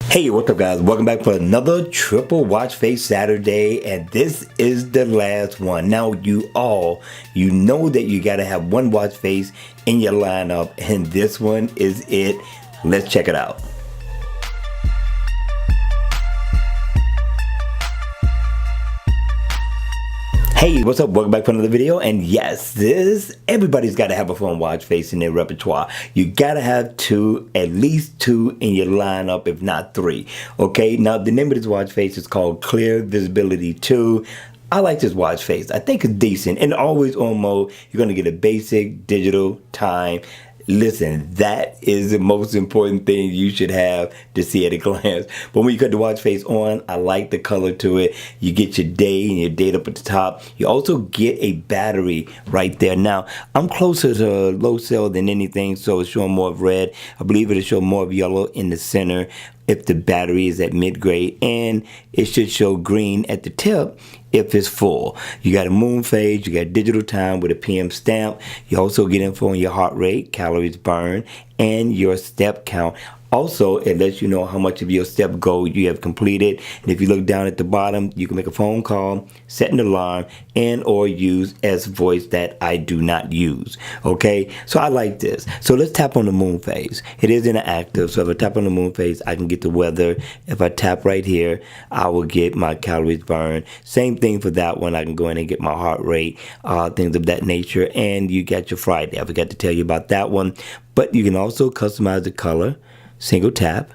Hey, what's up guys? Welcome back for another triple watch face Saturday, and this is the last one. Now you know that you gotta have one watch face in your lineup, and this one is it. Let's check it out. Hey, what's up? Welcome back for another video. And yes, everybody's got to have a fun watch face in their repertoire. You got to have at least two in your lineup, if not three. Okay, now the name of this watch face is called Clear Visibility 2. I like this watch face. I think it's decent, and always on mode. You're going to get a basic digital time. Listen, that is the most important thing you should have to see at a glance. But when you cut the watch face on, I like the color to it. You get your day and your date up at the top. You also get a battery right there. Now, I'm closer to low cell than anything, so it's showing more of red. I believe it'll show more of yellow in the center if the battery is at mid-grade, and it should show green at the tip if it's full. You got a moon phase, you got digital time with a PM stamp. You also get info on your heart rate, calories burned, and your step count. Also, it lets you know how much of your step goal you have completed. And if you look down at the bottom, you can make a phone call, set an alarm, and or use S voice that I do not use. Okay, so I like this. So let's tap on the moon phase. It is inactive, so if I tap on the moon phase, I can get the weather. If I tap right here, I will get my calories burned. Same thing for that one. I can go in and get my heart rate, things of that nature. And you got your Friday. I forgot to tell you about that one. But you can also customize the color. Single tap.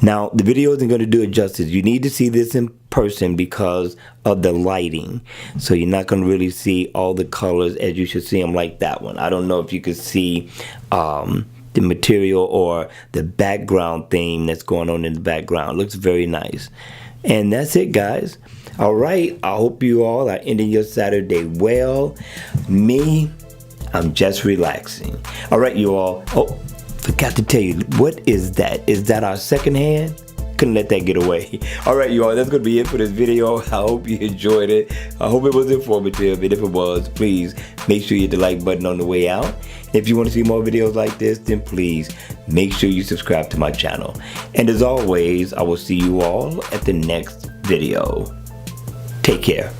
Now the video isn't going to do it justice. You need to see this in person because of the lighting, so you're not going to really see all the colors as you should see them like that one. I don't know if you could see the material or the background theme that's going on in the background. It looks very nice. And that's it, guys. All right, I hope you all are ending your Saturday well. I'm just relaxing. All right, you all. Oh, forgot to tell you, what is that? Is that our second hand? Couldn't let that get away. All right, you all, that's going to be it for this video. I hope you enjoyed it. I hope it was informative. And if it was, please make sure you hit the like button on the way out. And if you want to see more videos like this, then please make sure you subscribe to my channel. And as always, I will see you all at the next video. Take care.